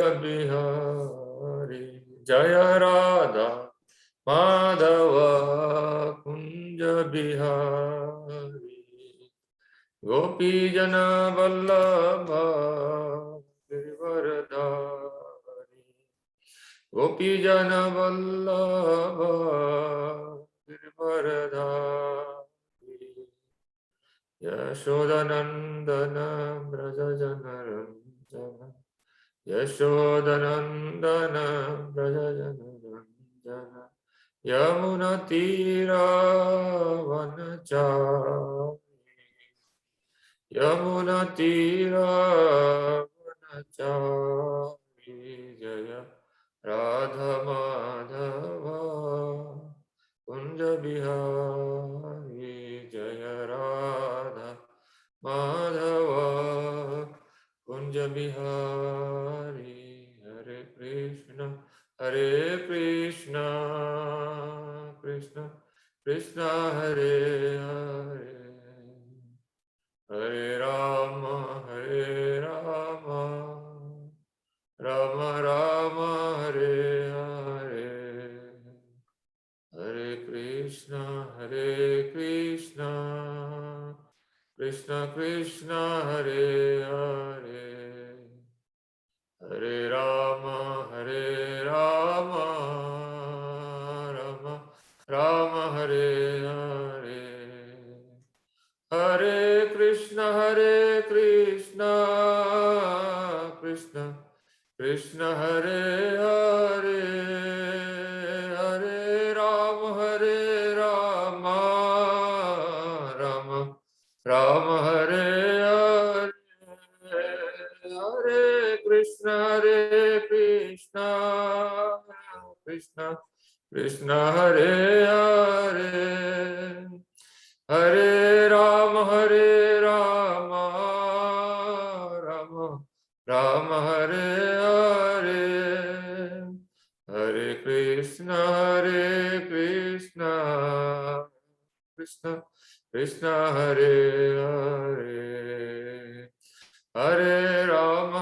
Bihari Jai Radha Madhav Kunj Bihari Gopi Jan Vallabh Girvardhari Gopi Jan Vallabh Girvardhari यशोदनंदन Braj Jan Ranjan यशोदनंदन Braj Jan Ranjan यमुनतीरावनचारि यमुनतीरावनचारि Jai Radha Madhav Kunj Bihari Jai Radha Madhav Kunj Bihari Hare Krishna Krishna Krishna Hare Hare Hare Ram Ram Ram Hare Hare Hare Krishna Krishna Krishna Hare Hare Hare Ram Ram Ram Hare Hare Hare Krishna Krishna Krishna Hare Hare Hare Ram Ram Ram Hare Hare Hare Krishna Krishna Krishna Hare Hare Hare Ram Ram Ram Hare Hare Hare Krishna Krishna Krishna Hare Hare Hare Ram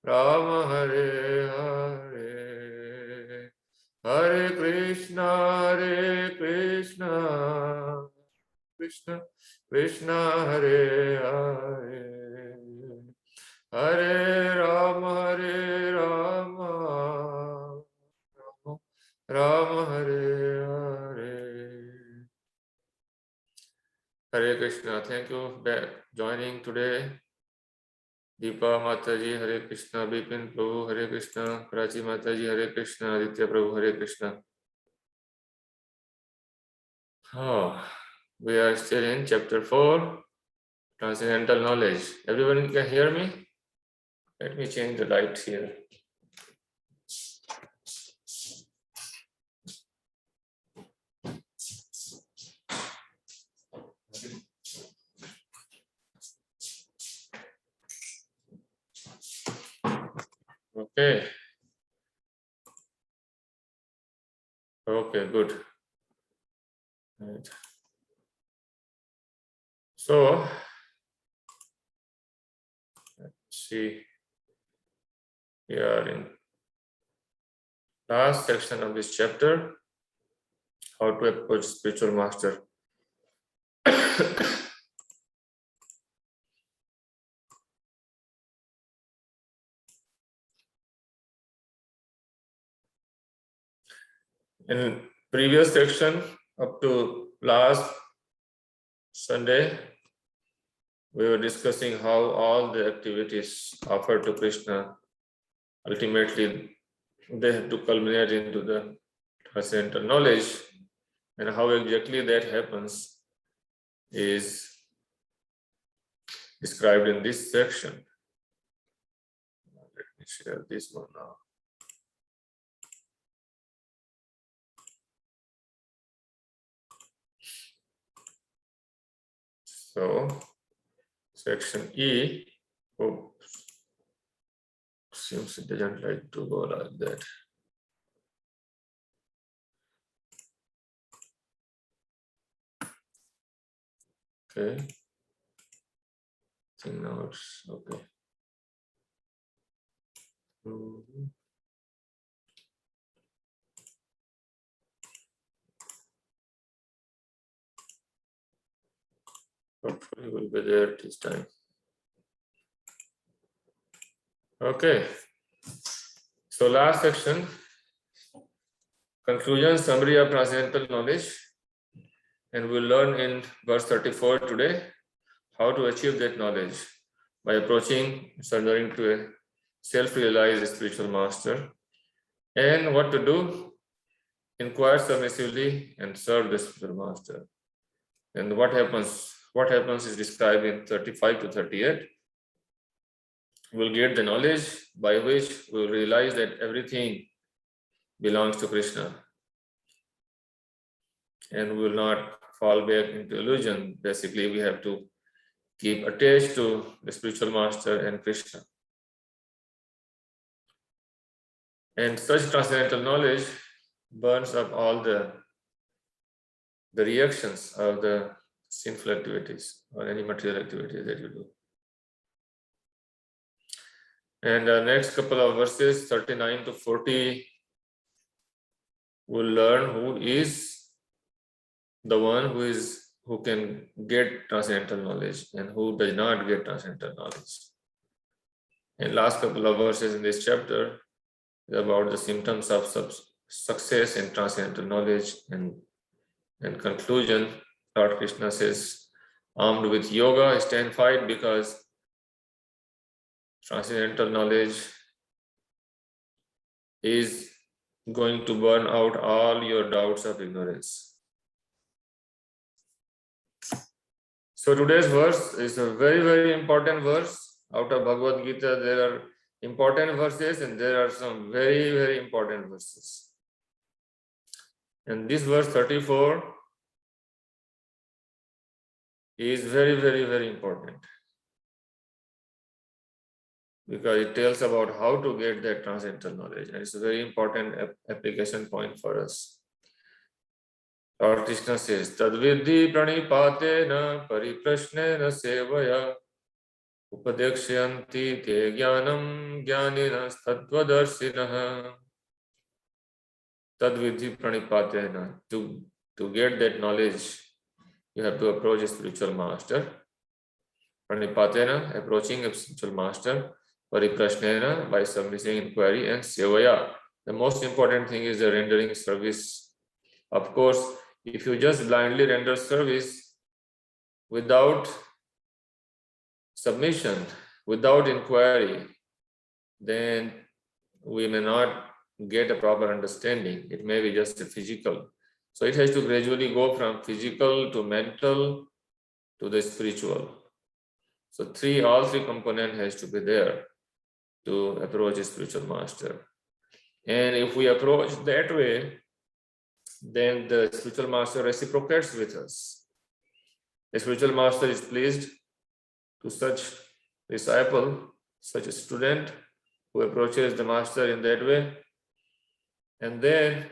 Ram Hare Hare Hare Krishna Krishna Krishna Hare Hare Hare Ram Ram Hare Hare Hare Krishna. Thank you for joining today. Deepa Mataji, Hare Krishna. Bipin Prabhu, Hare Krishna. Prachi Mataji, Hare Krishna. Aditya Prabhu, Hare Krishna. Oh, we are still in chapter 4, Transcendental Knowledge. Everyone can hear me? Let me change the light here. Okay. Okay, good. Right. So, let's see. We are in last section of this chapter, how to approach spiritual master. In previous section, up to last Sunday, we were discussing how all the activities offered to Krishna, ultimately they have to culminate into the transcendental knowledge, and how exactly that happens is described in this section. Let me share this one now. So, section E, oops, seems it doesn't like to go like that. Okay. think now it's okay. Hopefully we'll be there this time. Okay. So last section, conclusion, summary of transcendental knowledge. And we'll learn in verse 34 today how to achieve that knowledge by approaching, surrendering to a self-realized spiritual master, and what to do, inquire submissively and serve the spiritual master. And what happens is described in 35 to 38. We'll get the knowledge by which we'll realize that everything belongs to Krishna, and we will not fall back into illusion. Basically, we have to keep attached to the spiritual master and Krishna. And such transcendental knowledge burns up all the reactions of the sinful activities or any material activities that you do. And the next couple of verses, 39 to 40, we'll learn who is the one who can get transcendental knowledge and who does not get transcendental knowledge. And last couple of verses in this chapter is about the symptoms of success in transcendental knowledge, and conclusion, Lord Krishna says, armed with yoga, stand fight, because transcendental knowledge is going to burn out all your doubts of ignorance. So today's verse is a very, very important verse. Out of Bhagavad Gita, there are important verses and there are some very, very important verses. And this verse 34 is very, very, very important, because it tells about how to get that transcendental knowledge, and it's a very important application point for us. Lord Krishna says, Tadvidhi pranipatena pariprashnena sevaya upadekshyanti te jnanam jnaninas tattvadarshinaha. Tadvidhi pranipatena. To get that knowledge, you have to approach a spiritual master. Pranipatena, approaching a spiritual master. Pariprashnena, by submitting inquiry, and sevaya. The most important thing is the rendering service. Of course, if you just blindly render service without submission, without inquiry, then we may not get a proper understanding. It may be just a physical. So it has to gradually go from physical to mental to the spiritual. So all three components has to be there to approach a spiritual master. And if we approach that way, then the spiritual master reciprocates with us. The spiritual master is pleased to such disciple, such a student who approaches the master in that way, and then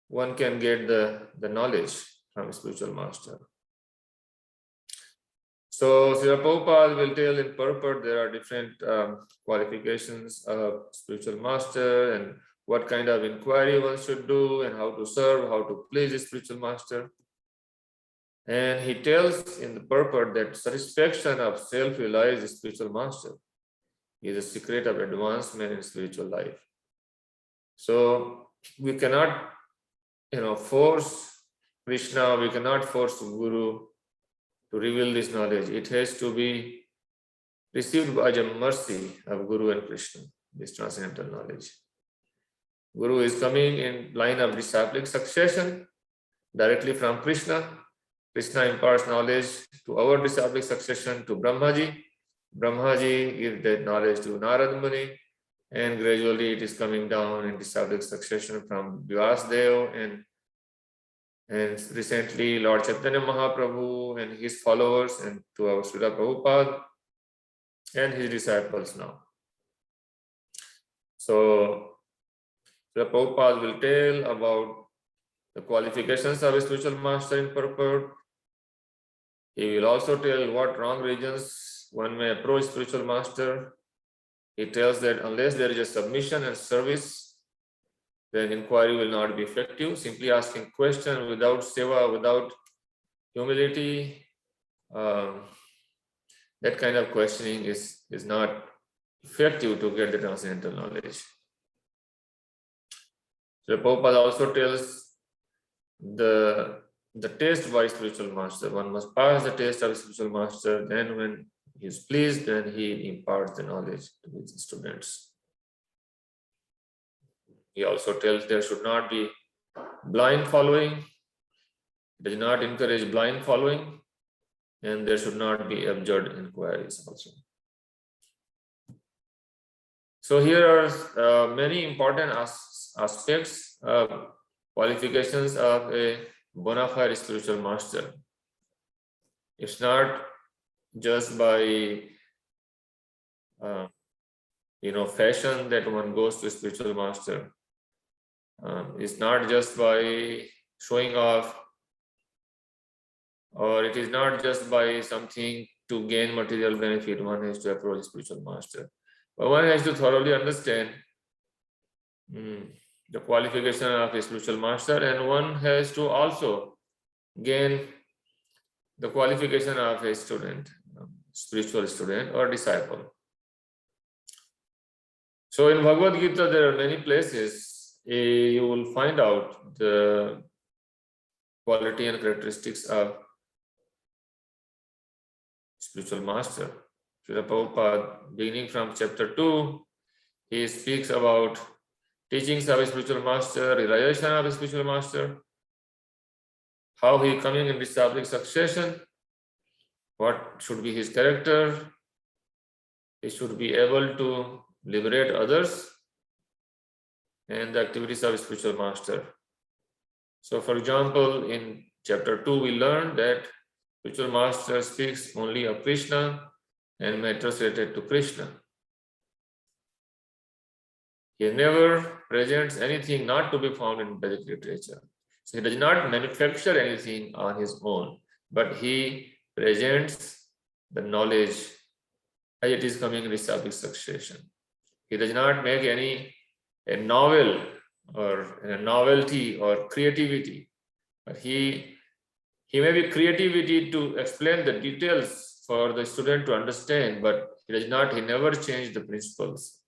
one can get the knowledge from a spiritual master. So Srila Prabhupada will tell in purport there are different qualifications of spiritual master, and what kind of inquiry one should do, and how to serve, how to please the spiritual master. And he tells in the purport that satisfaction of self-realized spiritual master is a secret of advancement in spiritual life. So we cannot, force Krishna, we cannot force Guru to reveal this knowledge. It has to be received by the mercy of Guru and Krishna, this transcendental knowledge. Guru is coming in line of disciplic succession directly from Krishna. Krishna imparts knowledge to our disciplic succession to Brahmaji. Brahmaji gives that knowledge to Narad Muni, and gradually it is coming down in disciplic succession from Vyasdev, and recently Lord Chaitanya Mahaprabhu and his followers, and to our Srila Prabhupada and his disciples now. So Srila Prabhupada will tell about the qualifications of a spiritual master in purport. He will also tell what wrong regions one may approach spiritual master. He tells that unless there is a submission and service, then inquiry will not be effective. Simply asking question without seva, without humility, that kind of questioning is not effective to get the transcendental knowledge. So Prabhupada also tells the test by spiritual master. One must pass the test of spiritual master. Then when he is pleased, then he imparts the knowledge to his students. He also tells there should not be blind following. He does not encourage blind following, and there should not be absurd inquiries also. So here are many important aspects of qualifications of a bona fide spiritual master. It's not just by fashion that one goes to a spiritual master. It's not just by showing off, or it is not just by something to gain material benefit one has to approach a spiritual master. But one has to thoroughly understand the qualification of a spiritual master, and one has to also gain the qualification of a student, spiritual student or disciple. So in Bhagavad Gita, there are many places you will find out the quality and characteristics of spiritual master. Srila Prabhupada, beginning from chapter 2, he speaks about teachings of a spiritual master, realization of a spiritual master, how he coming in disciplic succession, what should be his character. He should be able to liberate others, and the activities of a spiritual master. So for example, in chapter 2, we learned that spiritual master speaks only of Krishna and matters related to Krishna. He never presents anything not to be found in Vedic literature. So he does not manufacture anything on his own, but he presents the knowledge as it is coming in disciplic succession. He does not make a novel or a novelty or creativity, but he may be creativity to explain the details for the student to understand, but he never changes the principles.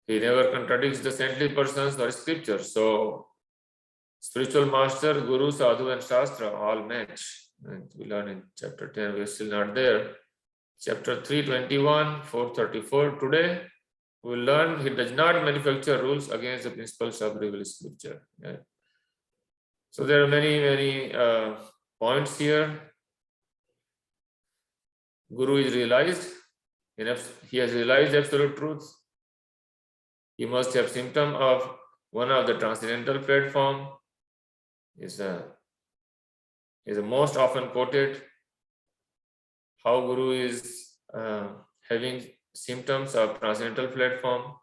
He never contradicts the saintly persons or scripture. So spiritual master, guru, sadhu and shastra all match. And we learn in chapter 10, we're still not there. Chapter 321, 434. Today, we learn he does not manufacture rules against the principles of revealed scripture. Yeah. So there are many points here. Guru is realized. He has realized absolute truth. He must have symptom of one of the transcendental platform. Is the most often quoted. How Guru is having symptoms of transcendental platform.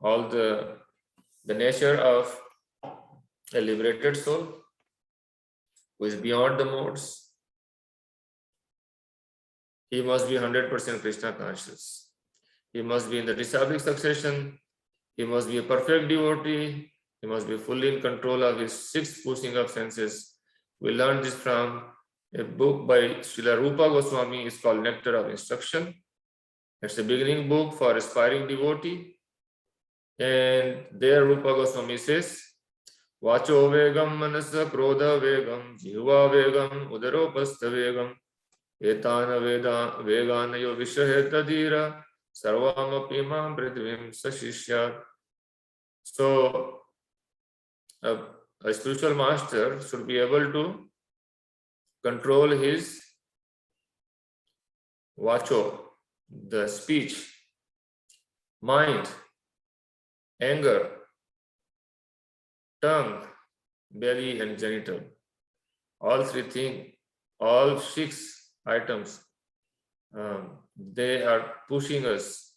All the nature of a liberated soul who is beyond the modes. He must be 100% Krishna conscious. He must be in the disciplic succession. He must be a perfect devotee. He must be fully in control of his 6 pushing of senses. We learned this from a book by Srila Rupa Goswami. It's called Nectar of Instruction. It's a beginning book for aspiring devotee. And there Rupa Goswami says, Vacho vegam manasa krodha vegam jihva vegam udaropastha vegam etana veganayo vishaheta sarvamapi mam prithvim sashishya. So a spiritual master should be able to control his vacho, the speech, mind, anger, tongue, belly and genital. All 3 things, all 6 items, they are pushing us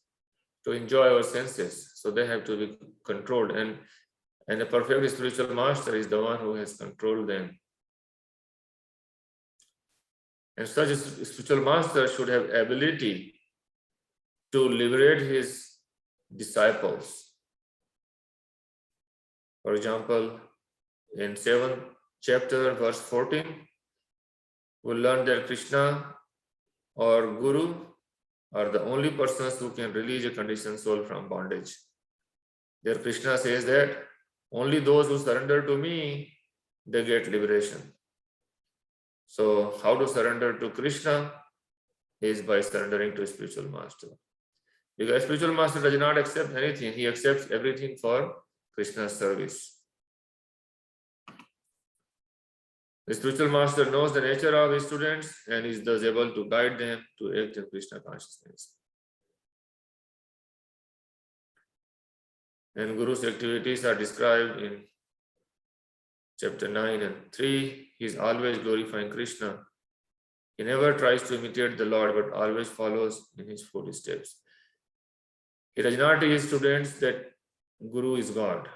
to enjoy our senses. So they have to be controlled. And a perfect spiritual master is the one who has controlled them. And such a spiritual master should have ability to liberate his disciples. For example, in 7th chapter, verse 14, we learn that Krishna or Guru are the only persons who can release a conditioned soul from bondage. There Krishna says that only those who surrender to me, they get liberation. So how to surrender to Krishna is by surrendering to a spiritual master. Because a spiritual master does not accept anything, he accepts everything for Krishna's service. The spiritual master knows the nature of his students and is thus able to guide them to act in Krishna consciousness. And Guru's activities are described in chapter 9 and 3. He is always glorifying Krishna. He never tries to imitate the Lord, but always follows in his footsteps. He does not teach his students that Guru is God.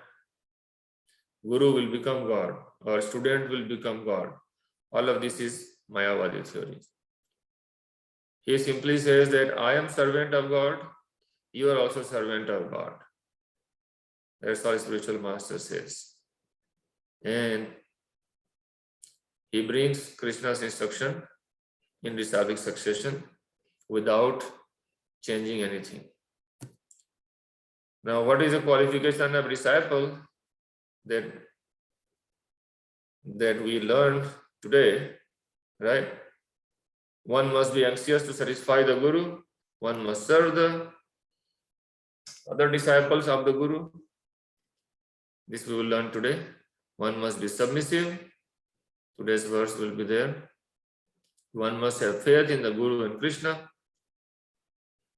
Guru will become God, or student will become God. All of this is Mayavadi theory. He simply says that I am servant of God, you are also servant of God. That's how spiritual master says. And he brings Krishna's instruction in disciplic succession without changing anything. Now, what is the qualification of disciple that we learned today, right? One must be anxious to satisfy the Guru. One must serve the other disciples of the Guru. This we will learn today. One must be submissive. Today's verse will be there. One must have faith in the Guru and Krishna.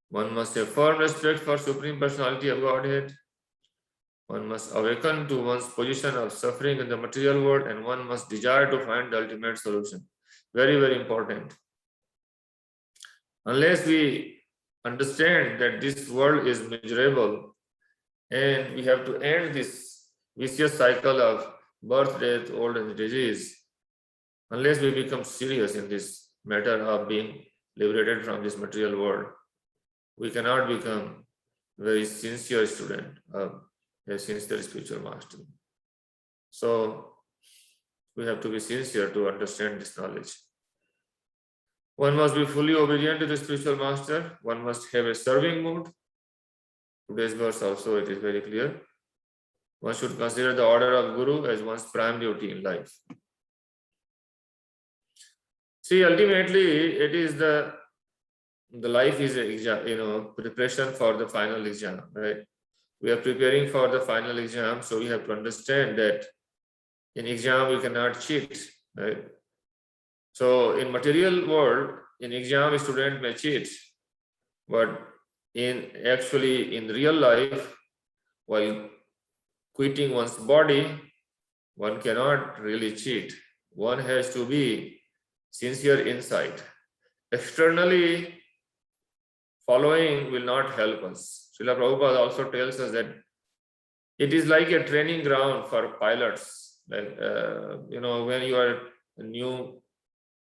One must have firm respect for Supreme Personality of Godhead. One must awaken to one's position of suffering in the material world, and one must desire to find the ultimate solution. Very, very important. Unless we understand that this world is miserable and we have to end this vicious cycle of birth, death, old age, disease, unless we become serious in this matter of being liberated from this material world, we cannot become very sincere student of a sincere spiritual master. So we have to be sincere to understand this knowledge. One must be fully obedient to the spiritual master. One must have a serving mood. Today's verse also, it is very clear. One should consider the order of Guru as one's prime duty in life. See, ultimately, it is the life is a exam, preparation for the final exam, right? We are preparing for the final exam, so we have to understand that in exam we cannot cheat, right? So in material world, in exam a student may cheat, but in real life, while quitting one's body, one cannot really cheat. One has to be sincere inside. Externally, following will not help us. Srila Prabhupada also tells us that it is like a training ground for pilots. Like, when you are a new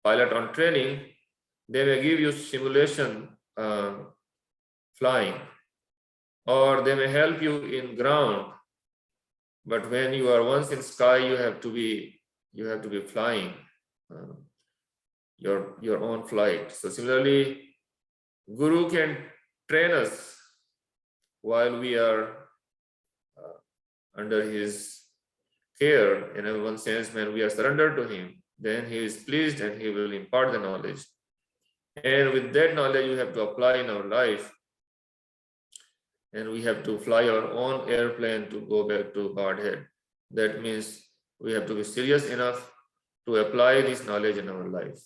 pilot on training, they may give you simulation flying, or they may help you in ground. But when you are once in sky, you have to be flying your own flight. So similarly, Guru can train us while we are under his care. In one sense, when we are surrendered to him, then he is pleased and he will impart the knowledge. And with that knowledge, you have to apply in our life. And we have to fly our own airplane to go back to Godhead. That means we have to be serious enough to apply this knowledge in our life.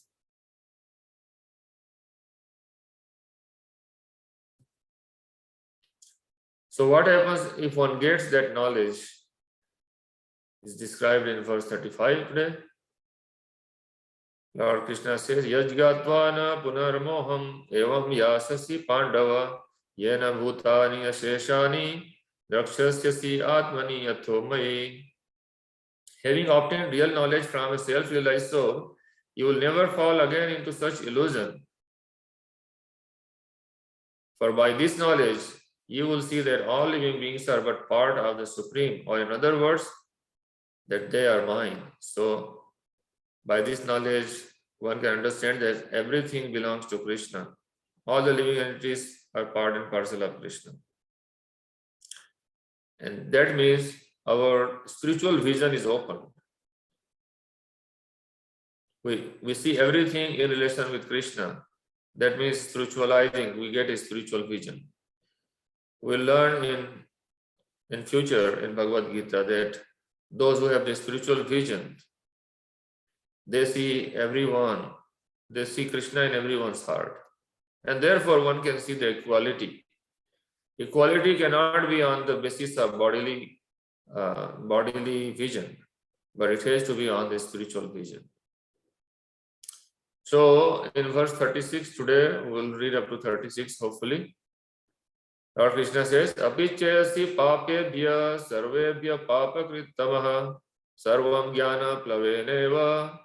So what happens if one gets that knowledge? Is described in verse 35 today. Lord Krishna says, Yajgatvana punarmoham evam yasasi pandava yena bhutani asheshani rakshasyasi atmani yathomai. Having obtained real knowledge from a self-realized soul, You will never fall again into such illusion. For by this knowledge, you will see that all living beings are but part of the Supreme, or in other words, that they are mine. So, by this knowledge, one can understand that everything belongs to Krishna. All the living entities are part and parcel of Krishna. And that means our spiritual vision is open. We see everything in relation with Krishna. That means spiritualizing, we get a spiritual vision. We learn in future in Bhagavad Gita that those who have the spiritual vision, they see everyone, they see Krishna in everyone's heart. And therefore one can see the equality. Equality cannot be on the basis of bodily vision, but it has to be on the spiritual vision. So in verse 36 today, we'll read up to 36 hopefully. Lord Krishna says, Apichayasi papebhya sarvebhya papakrittamah sarvam jnana plaveneva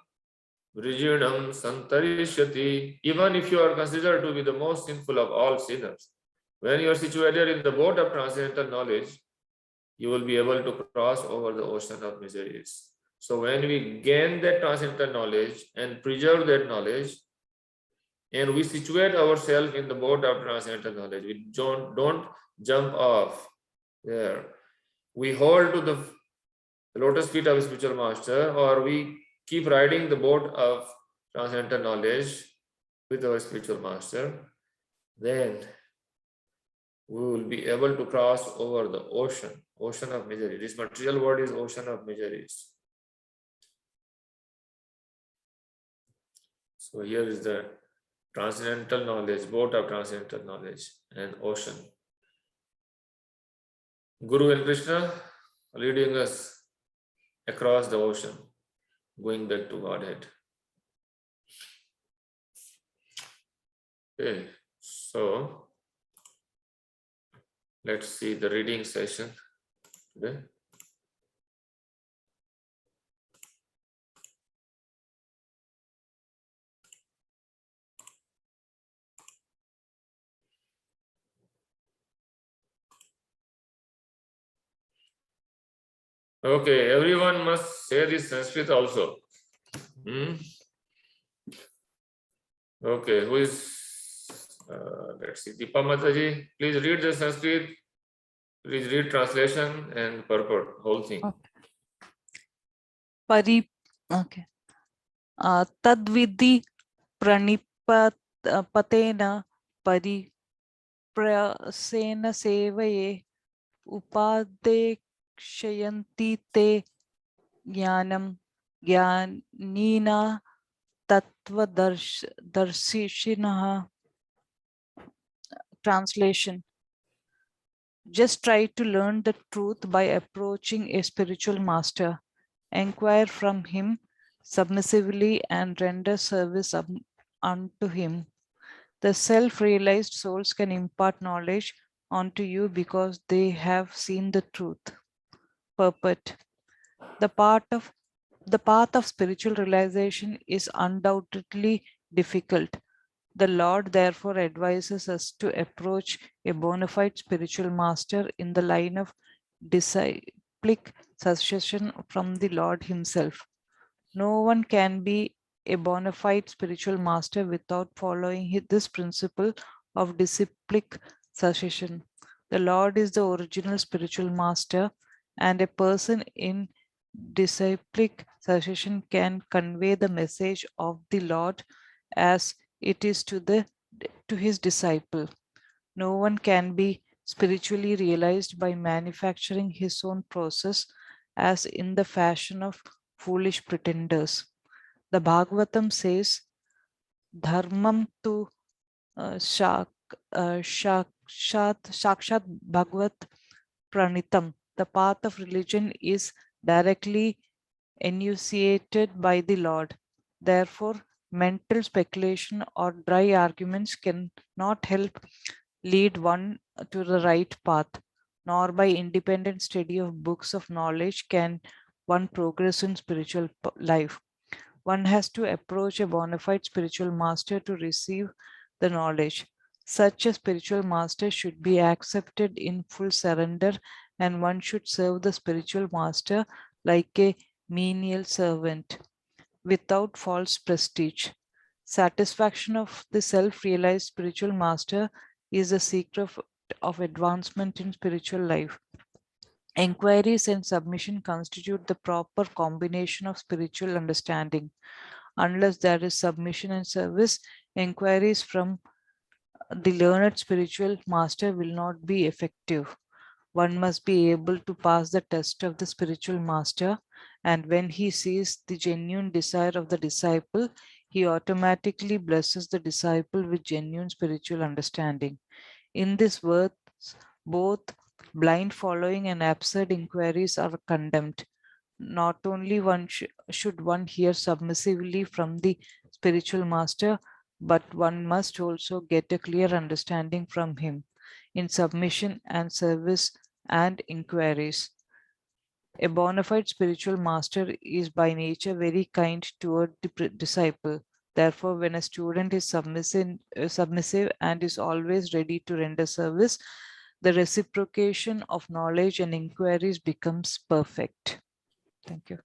vrijinam santarishyati. Even if you are considered to be the most sinful of all sinners, when you are situated in the boat of transcendental knowledge, you will be able to cross over the ocean of miseries. So when we gain that transcendental knowledge and preserve that knowledge, and we situate ourselves in the boat of transcendental knowledge, we don't jump off there. We hold to the lotus feet of a spiritual master, or we keep riding the boat of transcendental knowledge with our spiritual master, then we will be able to cross over the ocean of misery. This material world is ocean of miseries. So here is the transcendental knowledge, boat of transcendental knowledge and ocean. Guru and Krishna leading us across the ocean, going back to Godhead. Okay, so let's see the reading session today. Okay, everyone must say this Sanskrit also. Okay, who is, let's see, Deepa Mataji, please read the Sanskrit, please read translation and purport, whole thing. Okay. Tadvidhi pranipatena pariprasena sevaye upadekshayanti te jnanam jnanina tattvadarshinaha. Translation: just try to learn the truth by approaching a spiritual master. Enquire from him submissively and render service unto him. The self-realized souls can impart knowledge onto you because they have seen the truth. Purport: the path of spiritual realization is undoubtedly difficult. The Lord therefore advises us to approach a bona fide spiritual master in the line of disciplic succession from the Lord himself. No one can be a bona fide spiritual master without following this principle of disciplic succession. The Lord is the original spiritual master, and a person in disciplic succession can convey the message of the Lord as it is to his disciple. No one can be spiritually realized by manufacturing his own process as in the fashion of foolish pretenders. The Bhagavatam says, Dharmam tu Sakshat Bhagavat Pranitam. The path of religion is directly enunciated by the Lord. Therefore, mental speculation or dry arguments cannot help lead one to the right path, nor by independent study of books of knowledge can one progress in spiritual life. One has to approach a bona fide spiritual master to receive the knowledge. Such a spiritual master should be accepted in full surrender, and one should serve the spiritual master like a menial servant without false prestige. Satisfaction of the self-realized spiritual master is the secret of advancement in spiritual life. Inquiries and submission constitute the proper combination of spiritual understanding. Unless there is submission and service, inquiries from the learned spiritual master will not be effective. One must be able to pass the test of the spiritual master, and when he sees the genuine desire of the disciple, he automatically blesses the disciple with genuine spiritual understanding. In this verse, both blind following and absurd inquiries are condemned. Not only should one hear submissively from the spiritual master, but one must also get a clear understanding from him in submission and service and inquiries. A bona fide spiritual master is by nature very kind toward the disciple. Therefore, when a student is submissive and is always ready to render service, the reciprocation of knowledge and inquiries becomes perfect. Thank you.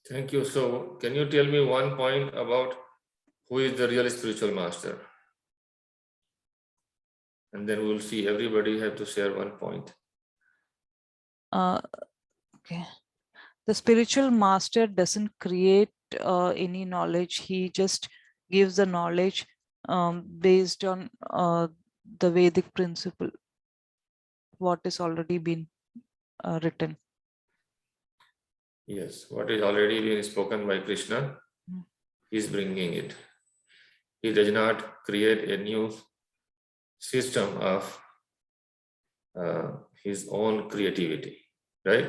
Thank you. So can you tell me one point about who is the real spiritual master? And then we'll see, everybody have to share one point. Okay. The spiritual master doesn't create any knowledge. He just gives the knowledge based on the Vedic principle, what is already been written. Yes, what is already been spoken by Krishna, he is bringing it. He does not create a new system of his own creativity, right?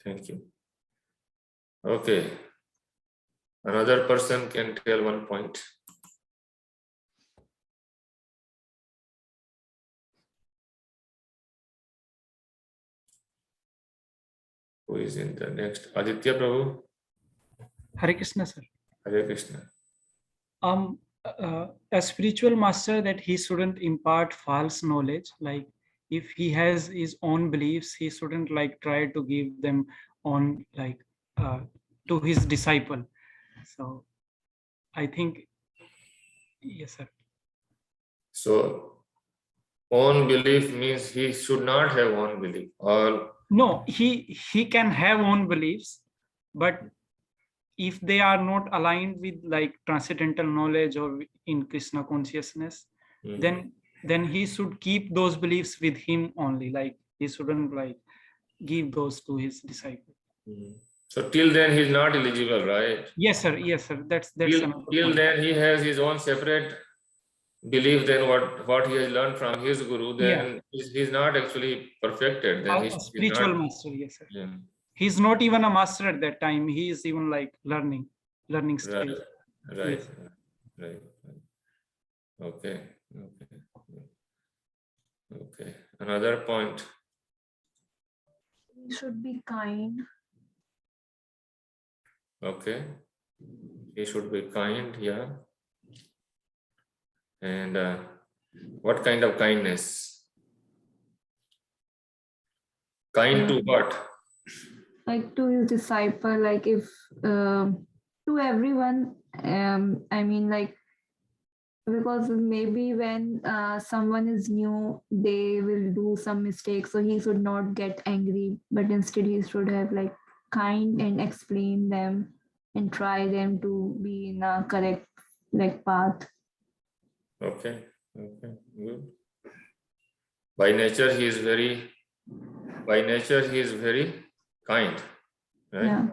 Thank you. Okay. Another person can tell one point. Who is in the next? Aditya Prabhu? Hare Krishna, sir. Hare Krishna. A spiritual master, that he shouldn't impart false knowledge. Like if he has his own beliefs, he shouldn't like try to give them on like to his disciple. So I think, yes, sir. So own belief means he should not have own belief, or No, he can have own beliefs, but if they are not aligned with like transcendental knowledge or in Krishna consciousness, then he should keep those beliefs with him only. Like he shouldn't like give those to his disciple. So till then he is not eligible, right? Yes, sir. Yes, sir. That's till then he has his own separate belief than what he has learned from his guru. Then he's not actually perfected. Then a spiritual master. Yes, sir. Yeah. He's not even a master at that time. He is even like learning stage. Right. Yes. Right. Okay. Another point. He should be kind. Okay. He should be kind, yeah. And what kind of kindness? Kind to what? Like to his disciple, like if to everyone, I mean, like, because maybe when someone is new, they will do some mistakes, so he should not get angry, but instead he should have like kind and explain them and try them to be in a correct like path. Okay, good. By nature he is very kind, right?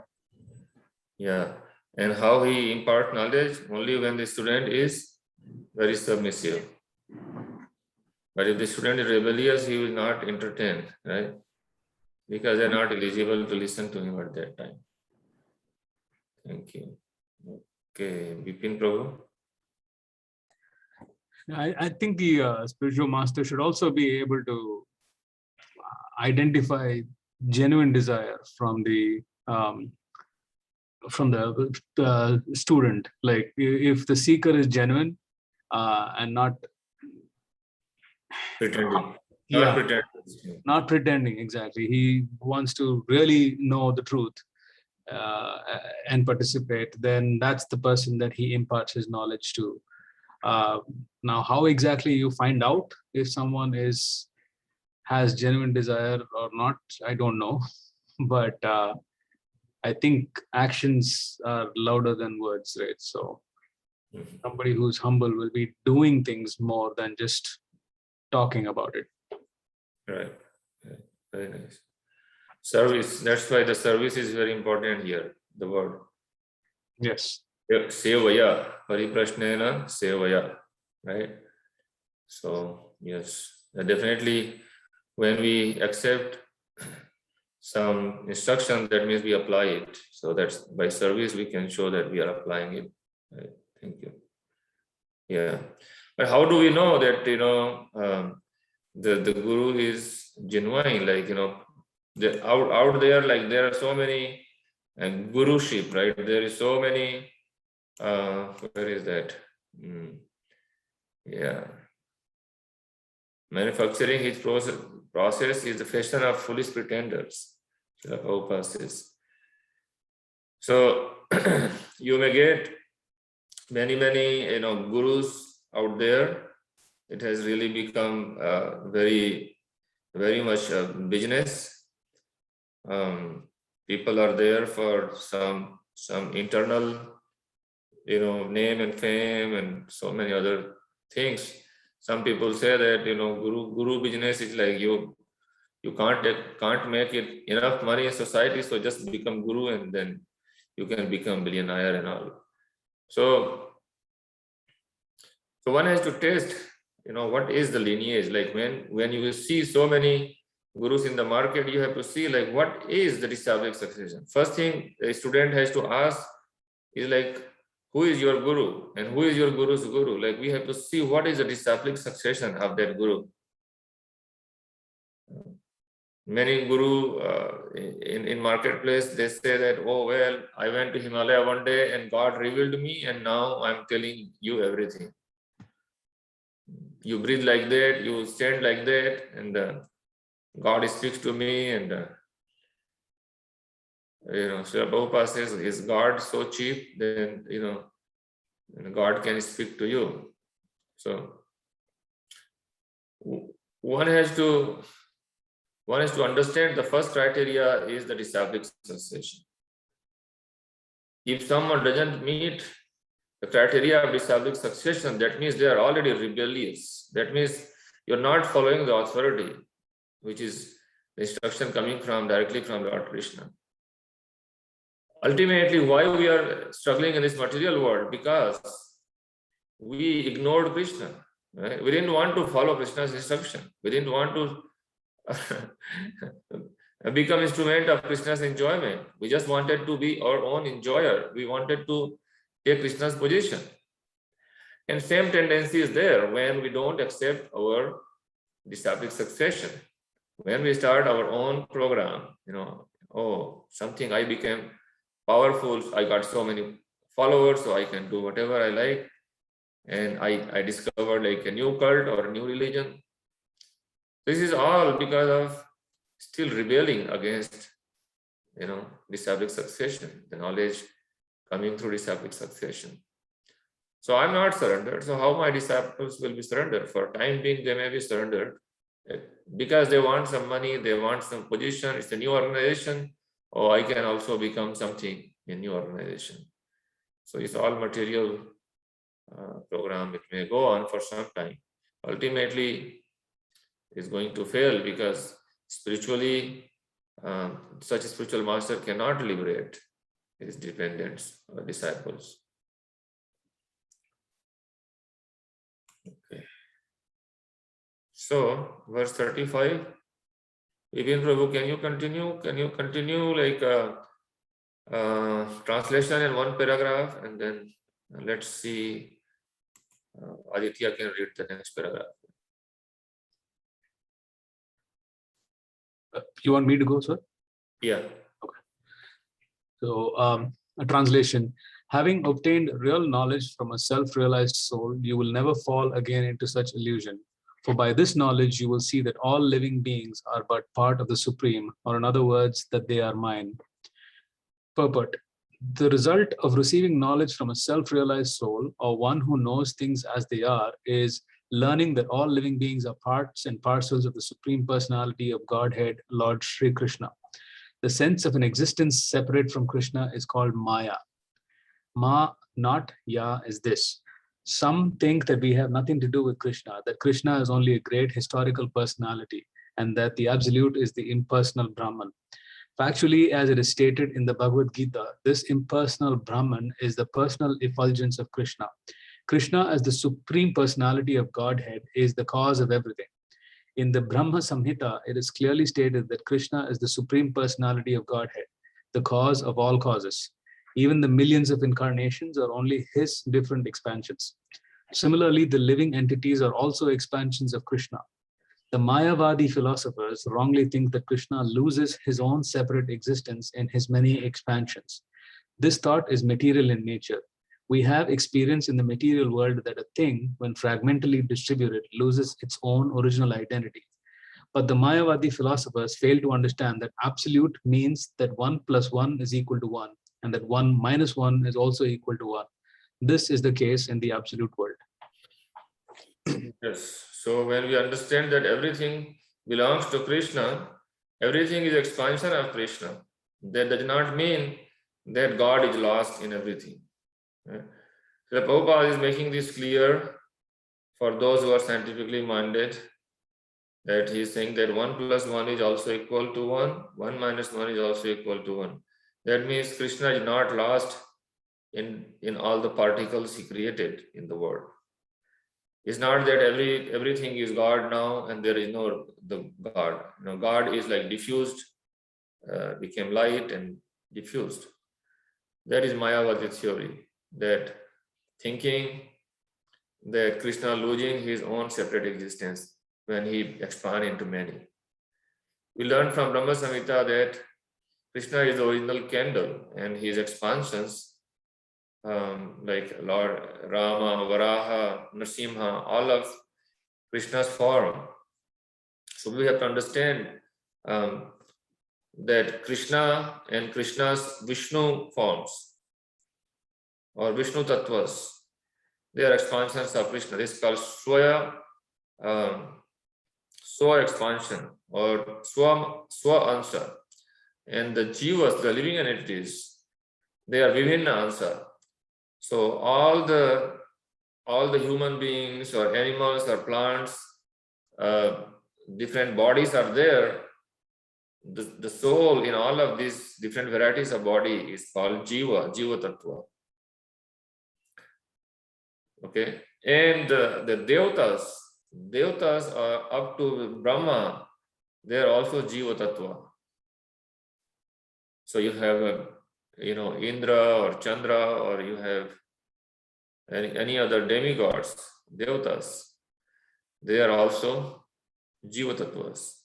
Yeah. And how he impart knowledge? Only when the student is very submissive. But if the student is rebellious, he will not entertain, right? Because they're not eligible to listen to him at that time. Thank you. Okay, Bipin Prabhu. I think the spiritual master should also be able to identify genuine desire from the from the student. Like if the seeker is genuine and not Pretending. yeah, Not pretending. not pretending, exactly. He wants to really know the truth and participate, then that's the person that he imparts his knowledge to. Now, how exactly you find out if someone has genuine desire or not, I don't know. But I think actions are louder than words, right? So Mhm. somebody who's humble will be doing things more than just talking about it. Right. Yeah, very nice. Service. That's why the service is very important here. The word. Yes. Sevaya. Pariprashnena sevaya. Right. So yes, definitely when we accept some instruction, that means we apply it. So that's by service we can show that we are applying it. Right. Thank you. Yeah. But how do we know that the guru is genuine? Like out there, like there are so many guruship, right? There is so many. Where is that? Yeah. Manufacturing his process is the fashion of foolish pretenders. Srila Prabhupada says. So you may get many gurus out there. It has really become very much a business. People are there for some internal name and fame and so many other things. Some people say that guru business is like you can't make it enough money in society, so just become guru and then you can become billionaire and all. So one has to test what is the lineage. Like when you will see so many gurus in the market, you have to see like what is the disciplic succession. First thing a student has to ask is like, who is your guru and who is your guru's guru? Like we have to see what is the disciplic succession of that guru. Many guru in marketplace, they say that, oh well, I went to Himalaya one day and God revealed me and now I'm telling you everything. You breathe like that, you stand like that, and God speaks to me. And Srila Prabhupada says, is God so cheap? Then God can speak to you. So one has to understand the first criteria is the disciplic succession. If someone doesn't meet the criteria of disciplic succession, that means they are already rebellious. That means you're not following the authority, which is the instruction coming directly from Lord Krishna. Ultimately, why we are struggling in this material world? Because we ignored Krishna. Right? We didn't want to follow Krishna's instruction. We didn't want to become instrument of Krishna's enjoyment. We just wanted to be our own enjoyer. We wanted to take Krishna's position. And same tendency is there when we don't accept our disciplic succession. When we start our own program, something I became powerful, I got so many followers, so I can do whatever I like. And I discovered like a new cult or a new religion. This is all because of still rebelling against, disciplic succession, the knowledge coming through disciplic succession. So I'm not surrendered. So how my disciples will be surrendered? For time being, they may be surrendered because they want some money, they want some position. It's a new organization. Oh, I can also become something in new organization. So it's all material program. It may go on for some time. Ultimately, it's going to fail because spiritually, such a spiritual master cannot liberate his dependents or disciples. Okay. So, verse 35. Vipin Prabhu, can you continue? Can you continue like translation in one paragraph, and then let's see. Aditya can read the next paragraph. You want me to go, sir? Yeah. Okay. So A translation: having obtained real knowledge from a self-realized soul, you will never fall again into such illusion. For by this knowledge, you will see that all living beings are but part of the Supreme, or in other words, that they are mine. Purport: the result of receiving knowledge from a self-realized soul, or one who knows things as they are, is learning that all living beings are parts and parcels of the Supreme Personality of Godhead, Lord Sri Krishna. The sense of an existence separate from Krishna is called Maya. Ma, not Ya, is this. Some think that we have nothing to do with Krishna, that Krishna is only a great historical personality, and that the Absolute is the impersonal Brahman. Factually, as it is stated in the Bhagavad Gita, this impersonal Brahman is the personal effulgence of Krishna. Krishna, as the Supreme Personality of Godhead, is the cause of everything. In the Brahma Samhita, it is clearly stated that Krishna is the Supreme Personality of Godhead, the cause of all causes. Even the millions of incarnations are only his different expansions. Similarly, the living entities are also expansions of Krishna. The Mayavadi philosophers wrongly think that Krishna loses his own separate existence in his many expansions. This thought is material in nature. We have experience in the material world that a thing, when fragmentally distributed, loses its own original identity. But the Mayavadi philosophers fail to understand that absolute means that 1 + 1 is equal to 1, and that 1 - 1 is also equal to 1. This is the case in the absolute world. Yes. So when we understand that everything belongs to Krishna, everything is expansion of Krishna. That does not mean that God is lost in everything. So Prabhupada is making this clear for those who are scientifically minded, that he is saying that 1 + 1 is also equal to 1, 1 - 1 is also equal to 1. That means Krishna is not lost in all the particles he created in the world. It's not that everything is God now and there is no the God. God is like diffused, became light and diffused. That is Mayavadi theory, that thinking that Krishna losing his own separate existence when he expand into many. We learn from Brahma Samhita that Krishna is the original candle, and his expansions, like Lord Rama, Varaha, Nrsimha, all of Krishna's form. So we have to understand that Krishna and Krishna's Vishnu forms, or Vishnu Tattvas, they are expansions of Krishna. This is called Swaya, Swa expansion, or Swa answer. And the Jivas, the living entities, they are Vivinna answer. So all the human beings or animals or plants, different bodies are there. The soul in all of these different varieties of body is called Jiva Tattva. Okay, and the Devatas are up to Brahma, they are also Jiva Tattva. So you have Indra or Chandra, or you have any other demigods, Devatas, they are also Jiva Tattvas.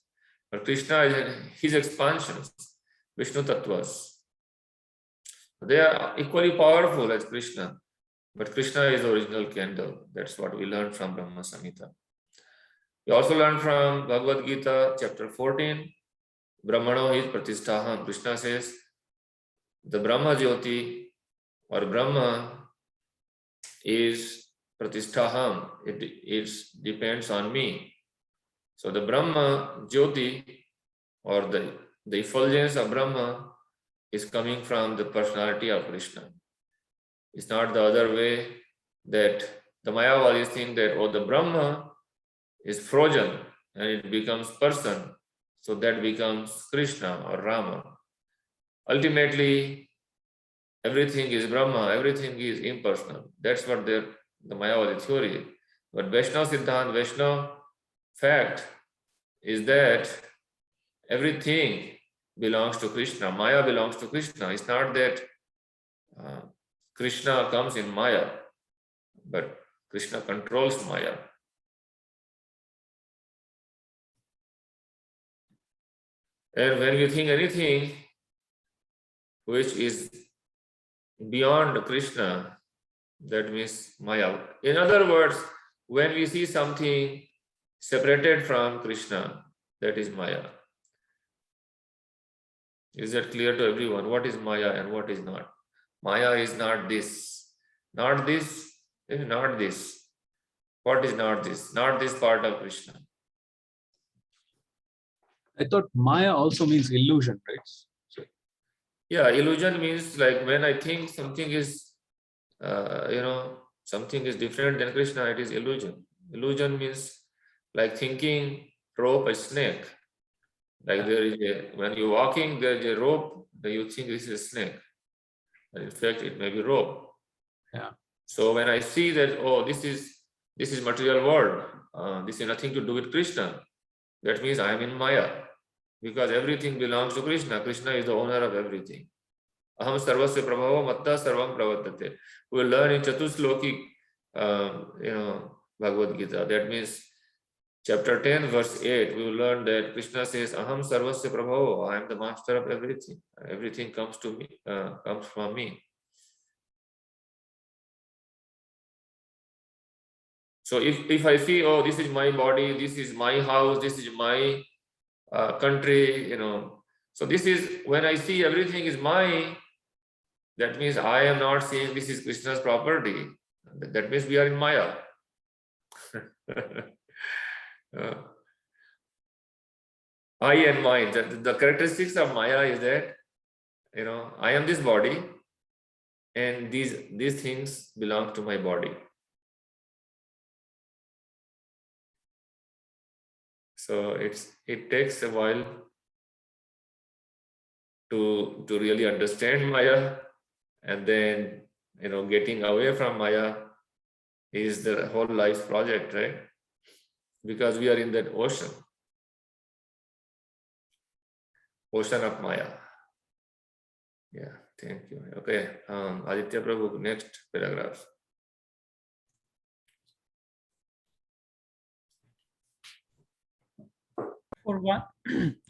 But Krishna is his expansions, Vishnu Tattvas. They are equally powerful as Krishna, but Krishna is the original candle. That's what we learned from Brahma Samhita. We also learned from Bhagavad Gita, chapter 14, Brahmano is Pratisthaham. Krishna says, the Brahma Jyoti or Brahma is Pratisthaham. It depends on me. So the Brahma Jyoti, or the effulgence of Brahma, is coming from the personality of Krishna. It's not the other way, that the Mayavadis think that, oh, the Brahma is frozen and it becomes person, so that becomes Krishna or Rama. Ultimately, everything is Brahma, everything is impersonal. That's what the Mayavadi theory. But Vaishnava Siddhant, Vaishnava fact is that everything belongs to Krishna. Maya belongs to Krishna. It's not that Krishna comes in Maya, but Krishna controls Maya. And when you think anything which is beyond Krishna, that means Maya. In other words, when we see something separated from Krishna, that is Maya. Is that clear to everyone? What is Maya and what is not? Maya is not this, not this, not this. What is not this? Not this part of Krishna. I thought Maya also means illusion, right? So, Yeah, illusion means like when I think something is, something is different than Krishna, it is illusion. Illusion means like thinking rope a snake. Like there is a, when you're walking, there is a rope, then you think this is a snake. And in fact, it may be rope. Yeah. So when I see that, oh, this is material world, this is nothing to do with Krishna, that means I am in Maya. Because everything belongs to Krishna. Krishna is the owner of everything. Aham sarvasya prabhava matta sarvam pravartate. We will learn in Chatusloki, Bhagavad Gita. That means chapter 10, verse 8, we will learn that Krishna says, Aham sarvasya prabhava. I am the master of everything. Everything comes to me, comes from me. So if I see, oh, this is my body, this is my house, this is my country, so this is, when I see everything is mine, that means I am not saying this is Krishna's property. That means we are in Maya. I and mine. The characteristics of Maya is that, I am this body, and these things belong to my body. So it takes a while to really understand Maya, and then getting away from Maya is the whole life project, right? Because we are in that ocean of Maya. Yeah, thank you. Okay, Aditya Prabhu, next paragraph.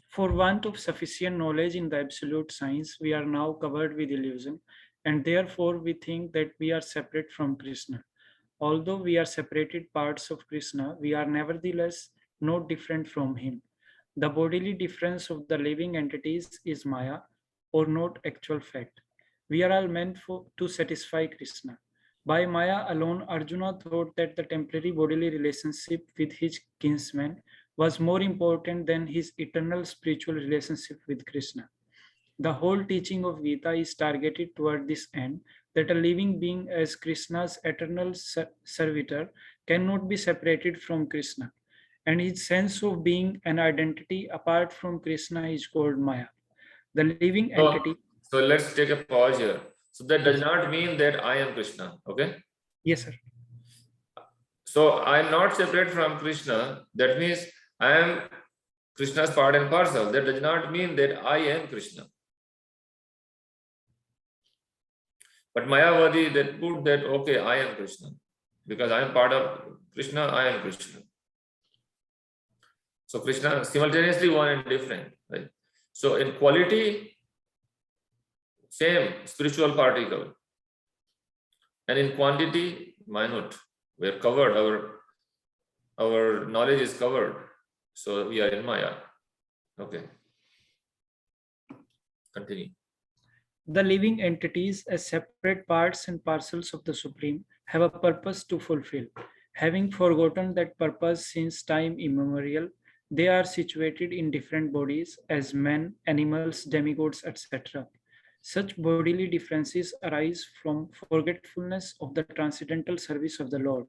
For want of sufficient knowledge in the absolute science, we are now covered with illusion, and therefore we think that we are separate from Krishna. Although we are separated parts of Krishna, we are nevertheless not different from him. The bodily difference of the living entities is Maya, or not actual fact. We are all meant to satisfy Krishna. By Maya alone, Arjuna thought that the temporary bodily relationship with his kinsman was more important than his eternal spiritual relationship with Krishna. The whole teaching of Gita is targeted toward this end, that a living being as Krishna's eternal servitor cannot be separated from Krishna, and his sense of being an identity apart from Krishna is called Maya. The living entity. So let's take a pause here. So that does not mean that I am Krishna, okay? Yes, sir. So I am not separate from Krishna. That means I am Krishna's part and parcel. That does not mean that I am Krishna. But Mayavadi, that put that, okay, I am Krishna. Because I am part of Krishna, I am Krishna. So Krishna simultaneously one and different, right? So in quality, same spiritual particle. And in quantity, minute. We are covered, our knowledge is covered. So we are in Maya. Okay. Continue. The living entities as separate parts and parcels of the Supreme have a purpose to fulfill. Having forgotten that purpose since time immemorial, they are situated in different bodies as men, animals, demigods, etc. Such bodily differences arise from forgetfulness of the transcendental service of the Lord.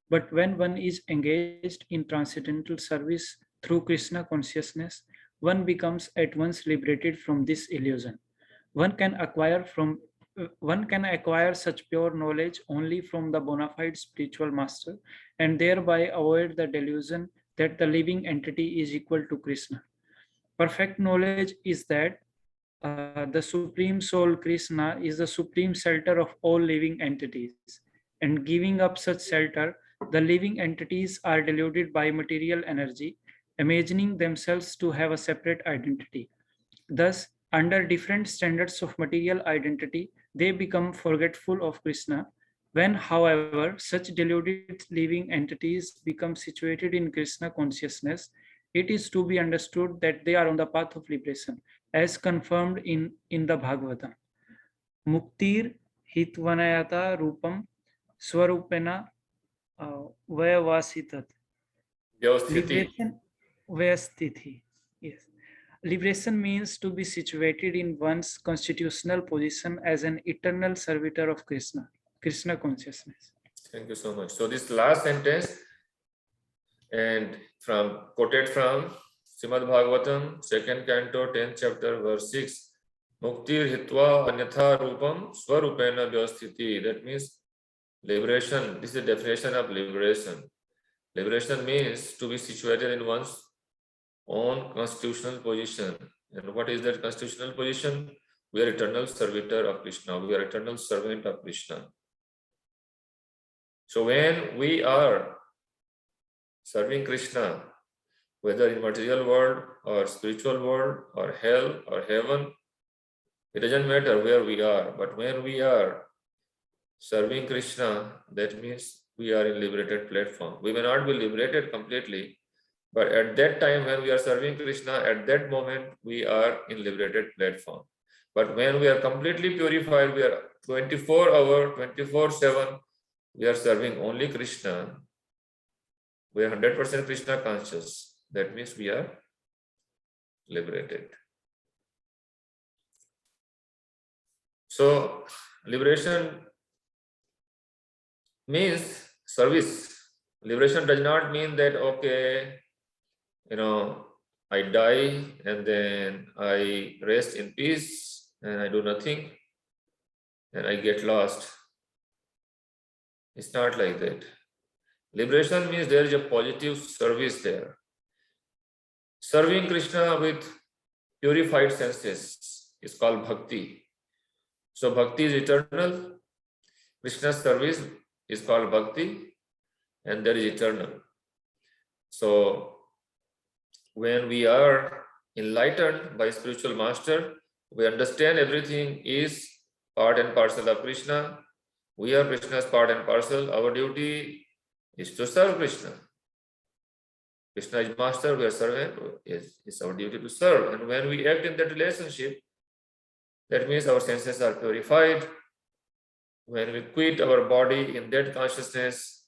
But when one is engaged in transcendental service through Krishna consciousness, one becomes at once liberated from this illusion. One can acquire such pure knowledge only from the bona fide spiritual master, and thereby avoid the delusion that the living entity is equal to Krishna. Perfect knowledge is that the Supreme Soul Krishna is the supreme shelter of all living entities, and giving up such shelter, the living entities are deluded by material energy, imagining themselves to have a separate identity. Thus, under different standards of material identity, they become forgetful of Krishna. When, however, such deluded living entities become situated in Krishna consciousness, it is to be understood that they are on the path of liberation, as confirmed in the Bhagavatam. Muktir hitvanayata rupam swarupena vayavasitat. Vyavasthiti. Liberation, vayasthithi. Yes. Liberation means to be situated in one's constitutional position as an eternal servitor of Krishna, Krishna consciousness. Thank you so much. So this last sentence and quoted from Srimad Bhagavatam, 2nd canto, 10th chapter, verse 6. Muktir hitva anyatha rupam swarupena vyavasthiti. That means liberation. This is the definition of liberation. Liberation means to be situated in one's own constitutional position. And what is that constitutional position? We are eternal servitor of Krishna. We are eternal servant of Krishna. So when we are serving Krishna, whether in material world or spiritual world or hell or heaven, it doesn't matter where we are. But when we are serving Krishna, that means we are in liberated platform. We may not be liberated completely, but at that time when we are serving Krishna, at that moment we are in liberated platform. But when we are completely purified, we are 24-hour, 24/7, we are serving only Krishna. We are 100% Krishna conscious. That means we are liberated. So liberation means service. Liberation does not mean that, okay, I die and then I rest in peace and I do nothing and I get lost. It's not like that. Liberation means there is a positive service there. Serving Krishna with purified senses is called bhakti. So bhakti is eternal. Krishna's service is called bhakti, and that is eternal. So when we are enlightened by spiritual master, we understand everything is part and parcel of Krishna. We are Krishna's part and parcel. Our duty is to serve Krishna. Krishna is master, we are servant. It's our duty to serve. And when we act in that relationship, that means our senses are purified. When we quit our body in that consciousness,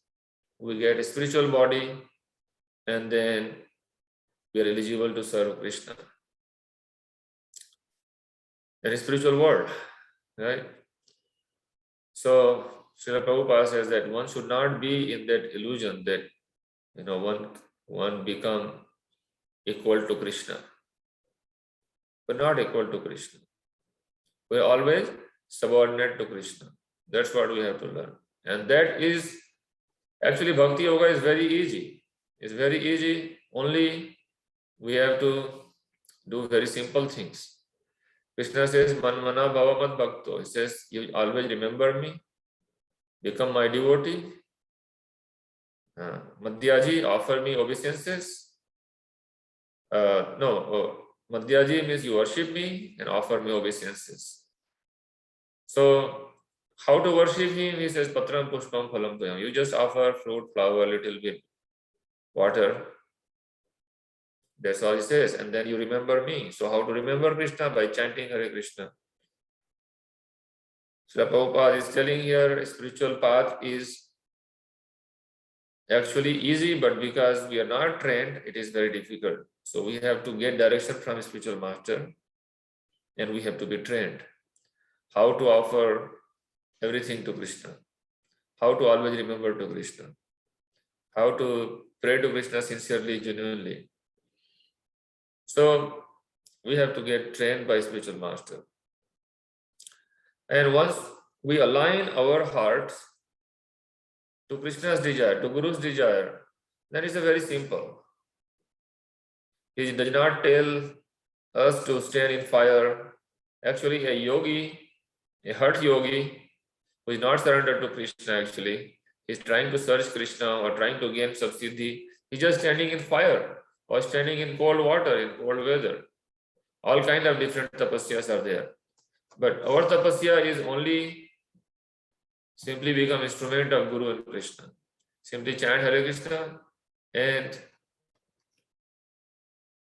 we get a spiritual body, and then we are eligible to serve Krishna. In a spiritual world, right? So Srila Prabhupada says that one should not be in that illusion that one become equal to Krishna. But not equal to Krishna. We are always subordinate to Krishna. That's what we have to learn. And that is actually Bhakti Yoga is very easy. It's very easy. Only we have to do very simple things. Krishna says, Man mana bhava mad bhakto. He says, you always remember me, become my devotee. Madhyaji, offer me obeisances. Madhyaji means you worship me and offer me obeisances. So, how to worship him? He says, Patram pushpam phalam toyam. You just offer fruit, flower, little bit, water. That's all he says. And then you remember me. So, how to remember Krishna? By chanting Hare Krishna. Srila Prabhupada is telling here, a spiritual path is actually easy, but because we are not trained, it is very difficult. So we have to get direction from a spiritual master, and we have to be trained. How to offer everything to Krishna. How to always remember to Krishna. How to pray to Krishna sincerely, genuinely. So we have to get trained by spiritual master. And once we align our hearts to Krishna's desire, to Guru's desire, then it's very simple. He does not tell us to stand in fire. Actually, a yogi, a hurt yogi, who is not surrendered to Krishna actually, is trying to search Krishna or trying to gain subsiddhi. He's just standing in fire or standing in cold water, in cold weather. All kind of different tapasyas are there. But our tapasya is only simply become instrument of Guru and Krishna. Simply chant Hare Krishna and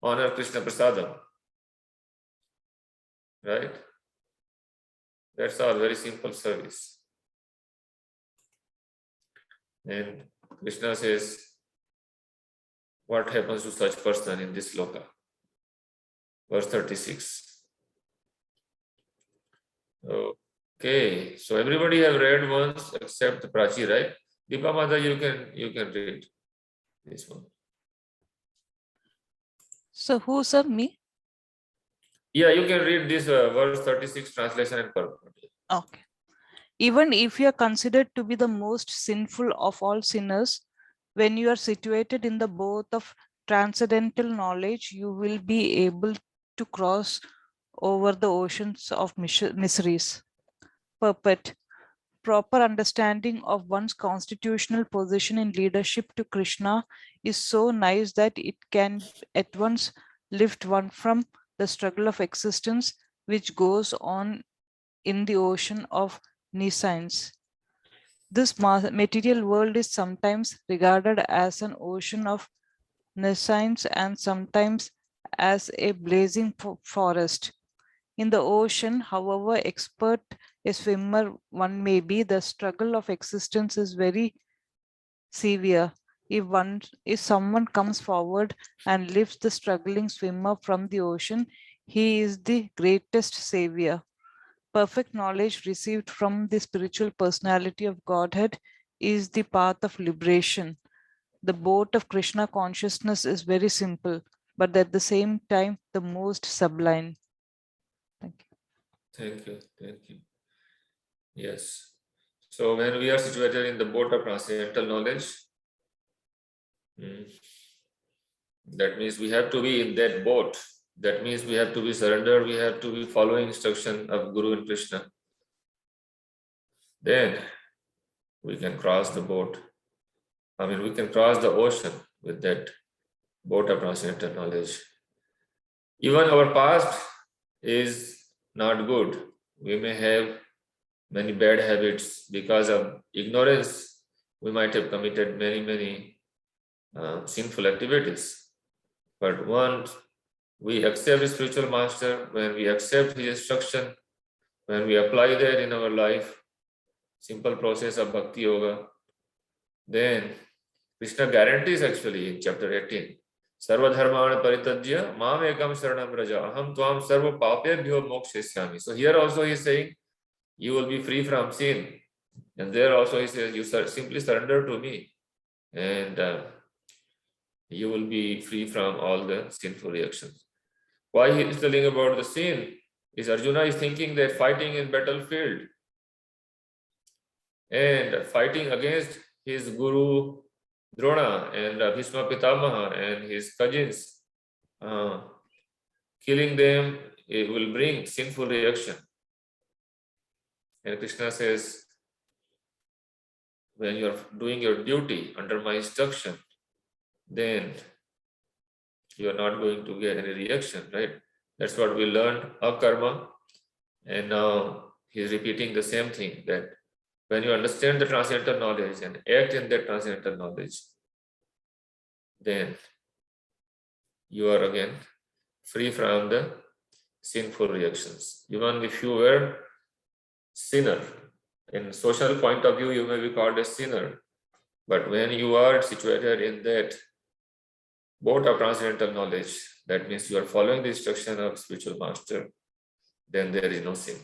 honor Krishna Prasadam. Right? That's our very simple service. And Krishna says, what happens to such person in this loka? Verse 36. Okay, so everybody have read once except Prachi, right? Deepa Mata, you can read this one. So who, sir? Me? Yeah, you can read this verse 36 translation and purport. Okay. Even if you are considered to be the most sinful of all sinners, when you are situated in the boat of transcendental knowledge, you will be able to cross over the oceans of miseries. Purport. Proper understanding of one's constitutional position in leadership to Krishna is so nice that it can at once lift one from the struggle of existence which goes on in the ocean of nescience. This material world is sometimes regarded as an ocean of nescience and sometimes as a blazing forest. In the ocean, however expert a swimmer one may be, the struggle of existence is very severe. If someone comes forward and lifts the struggling swimmer from the ocean, he is the greatest savior. Perfect knowledge received from the spiritual personality of Godhead is the path of liberation. The boat of Krishna consciousness is very simple, but at the same time, the most sublime. Thank you. Thank you. Thank you. Yes. So when we are situated in the boat of transcendental knowledge, that means we have to be in that boat. That means we have to be surrendered. We have to be following instruction of Guru and Krishna. Then we can cross the boat. I mean, we can cross the ocean with that boat of transcendental knowledge. Even our past is not good. We may have many bad habits because of ignorance. We might have committed many sinful activities. But once we accept the spiritual master, when we accept his instruction, when we apply that in our life, simple process of bhakti yoga, then Krishna guarantees actually in chapter 18, Sarva dharmana paritajya mam ekam sharanam raja aham tvam sarva papebhyo mokshishyami. So here also he is saying, you will be free from sin. And there also he says, you simply surrender to me and you will be free from all the sinful reactions. Why he is telling about the sin is Arjuna is thinking that fighting in battlefield and fighting against his guru Drona and Bhishma Pitamaha and his cousins, killing them, it will bring sinful reaction. And Krishna says, when you are doing your duty under my instruction, then you are not going to get any reaction, right? That's what we learned, akarma. And now he is repeating the same thing, that when you understand the transcendental knowledge and act in that transcendental knowledge, then you are again free from the sinful reactions. Even if you were sinner, in social point of view, you may be called a sinner. But when you are situated in that boat of transcendental knowledge, that means you are following the instruction of spiritual master, then there is no sin.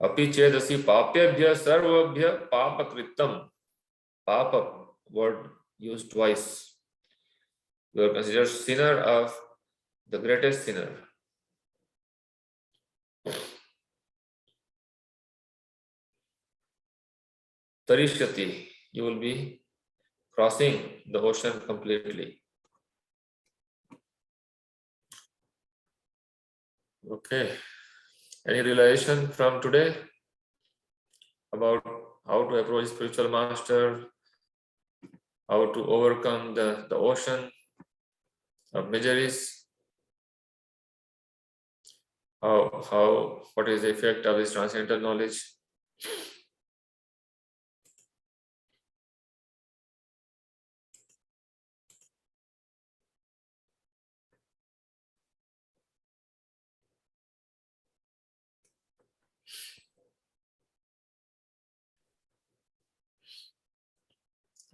Api chedasi papyabhya sarvabhya papakritam. Papa word used twice. You are considered sinner of the greatest sinner. Tarishyati, you will be crossing the ocean completely. Okay. Any realization from today about how to approach spiritual master, how to overcome the ocean of miseries? what is the effect of this transcendental knowledge?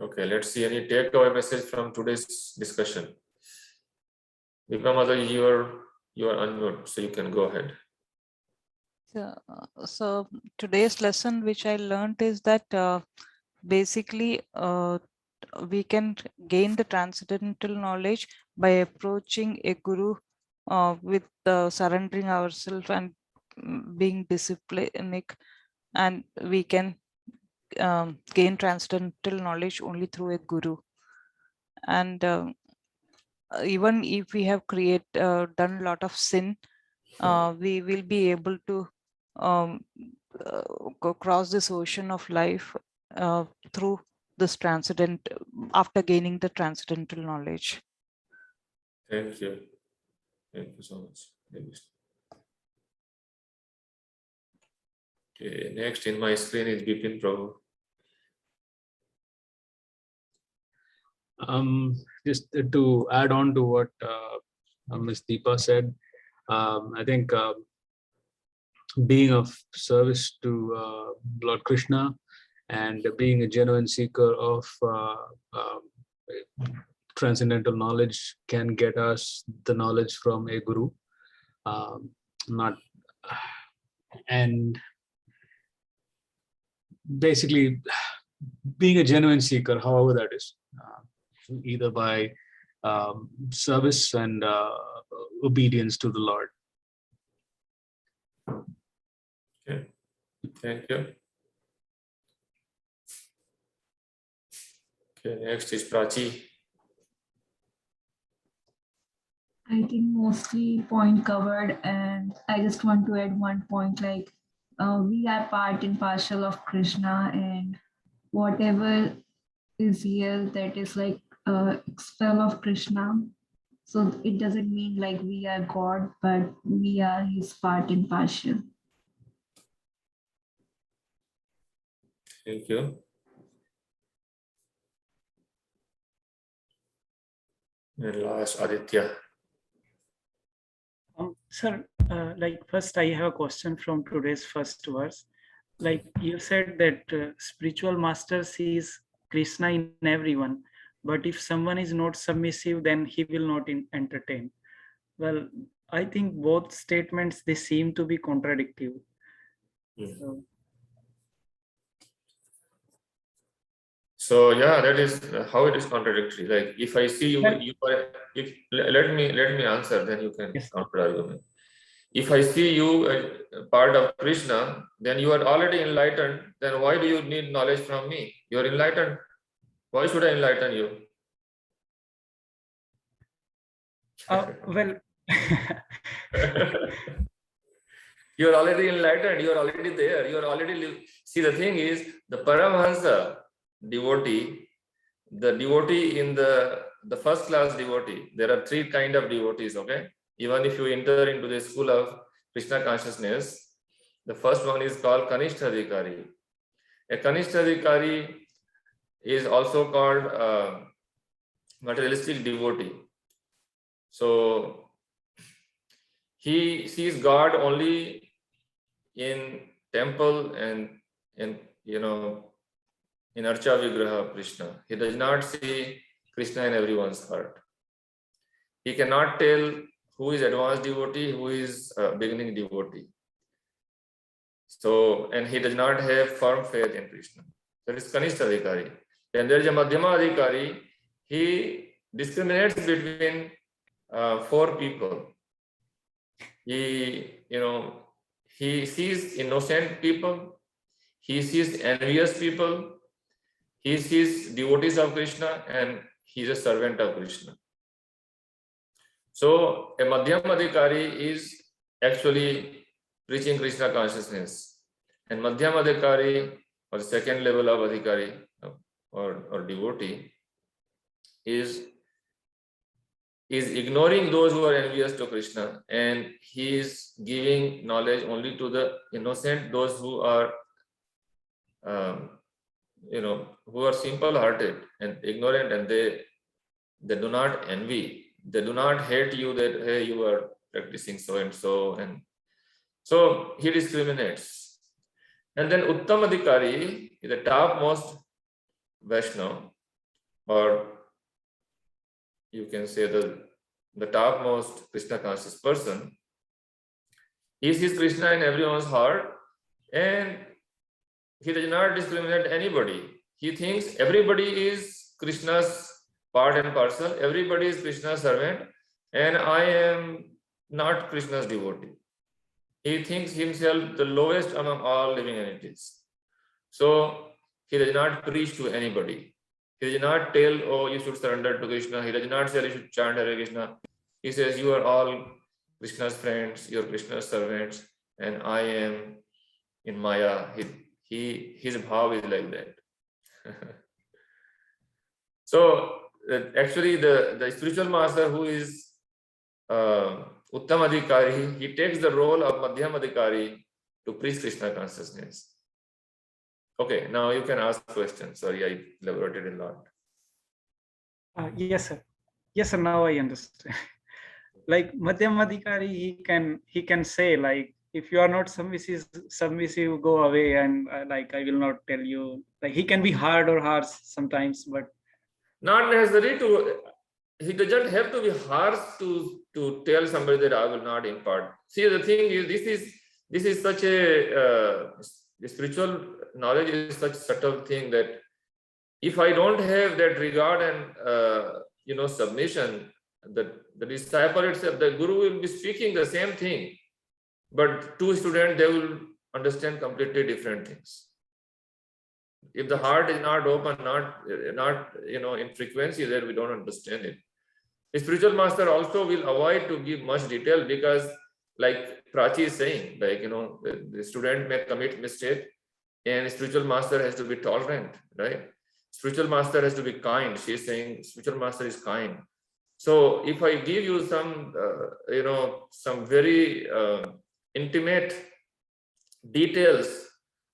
Okay, let's see any takeaway message from today's discussion. Vikram, you are unmute, so you can go ahead. So today's lesson, which I learned, is that basically we can gain the transcendental knowledge by approaching a guru with surrendering ourselves and being disciplinic, and we can gain transcendental knowledge only through a guru. And even if we have done a lot of sin, we will be able to go cross this ocean of life through this transcendent, after gaining the transcendental knowledge. Thank you. Thank you so much. Okay, next in my screen is Bipin Prabhu. Just to add on to what Ms. Deepa said, I think being of service to Lord Krishna and being a genuine seeker of transcendental knowledge can get us the knowledge from a guru. And basically being a genuine seeker, however that is, either by service and obedience to the Lord. Okay, thank you. Okay, next is Prachi. I think mostly point covered, and I just want to add one point, like we are part and parcel of Krishna, and whatever is here, that is like expel of Krishna. So it doesn't mean like we are God, but we are his part and parcel. Thank you. And last, Aditya. Sir, like first I have a question from today's first verse. Like you said that spiritual master sees Krishna in everyone, but if someone is not submissive, then he will not entertain. Well, I think both statements, they seem to be contradictory. So yeah, that is how it is contradictory. Like if I see you, let me answer, then you can counter argument. If I see you as part of Krishna, then you are already enlightened. Then why do you need knowledge from me? You are enlightened. Why should I enlighten you? Well, you are already enlightened. You are already there. You are already see. The thing is, the Paramahansa devotee, the devotee in the first class devotee. There are three kind of devotees. Okay. Even if you enter into the school of Krishna consciousness, the first one is called Kanishtha-adhikari. A Kanishtha-adhikari is also called materialistic devotee. So he sees God only in temple and in in Archa Vigraha of Krishna. He does not see Krishna in everyone's heart. He cannot tell who is advanced devotee, who is beginning devotee. So, and he does not have firm faith in Krishna. That is Kanishtha Adhikari. Then there is a Madhyama Adhikari. He discriminates between four people. He sees innocent people. He sees envious people. He sees devotees of Krishna, and he is a servant of Krishna. So a Madhyam Adhikari is actually preaching Krishna consciousness, and Madhyam Adhikari, or second level of Adhikari or devotee, is is ignoring those who are envious to Krishna, and he is giving knowledge only to the innocent, those who are, who are simple-hearted and ignorant, and they do not envy, they do not hate you that, hey, you are practicing so and so, and so he discriminates. And then Uttam Adhikari is the topmost Vaishnava, or you can say the topmost Krishna conscious person. He sees Krishna in everyone's heart, and he does not discriminate anybody. He thinks everybody is Krishna's part and parcel, everybody is Krishna's servant, and I am not Krishna's devotee. He thinks himself the lowest among all living entities. So he does not preach to anybody. He does not tell, oh, you should surrender to Krishna. He does not say you should chant Hare Krishna. He says, you are all Krishna's friends, you are Krishna's servants, and I am in Maya. His bhav is like that. So actually the spiritual master, who is Uttam Adhikari, he takes the role of Madhyam Adhikari to preach Krishna consciousness. Okay, now you can ask questions. Sorry, I elaborated a lot. Yes, sir. Yes, sir. Now I understand. Like Madhyam Adhikari, he can say, like, if you are not submissive, go away, and like I will not tell you. Like he can be hard or harsh sometimes, but not necessary to. He doesn't have to be harsh to tell somebody that I will not impart. See, the thing is, this is such a spiritual knowledge is such a subtle thing that if I don't have that regard and submission, the disciple itself, the guru will be speaking the same thing, but two students, they will understand completely different things. If the heart is not open, not in frequency, then we don't understand it. The spiritual master also will avoid to give much detail, because like Prachi is saying, like, the student may commit mistake, and spiritual master has to be tolerant, right? Spiritual master has to be kind. She is saying spiritual master is kind. So if I give you some, some very intimate details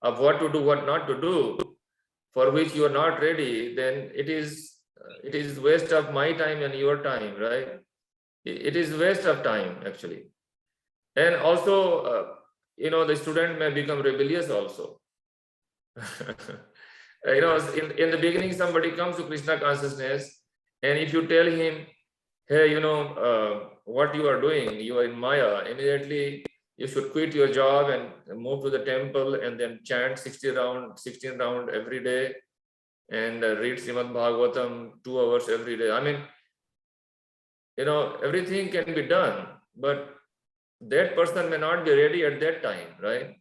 of what to do, what not to do, for which you are not ready, then it is waste of my time and your time, right? It is waste of time, actually. And also, the student may become rebellious also. In the beginning, somebody comes to Krishna consciousness, and if you tell him, hey, what you are doing, you are in Maya, immediately you should quit your job and move to the temple and then chant 16 round every day, and read Srimad Bhagavatam 2 hours every day. I mean, everything can be done, but that person may not be ready at that time, right?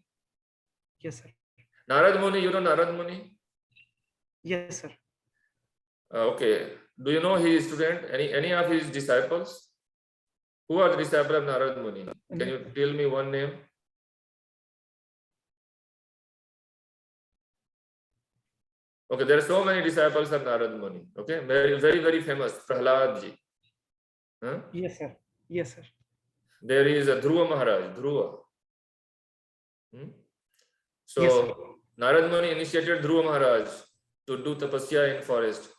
yes, sir. Narad Muni, you know Narad Muni? Yes, sir. Okay. Do you know his student? Any of his disciples? Who are the disciples of Narad Muni? Can you tell me one name? Okay, there are so many disciples of Narad Muni. Okay, very, very, very famous. Prahlad ji. Huh? Yes, sir. Yes, sir. There is a Dhruva Maharaj, Dhruva. So Yes, sir. Narad Muni initiated Dhruva Maharaj to do tapasya in forest.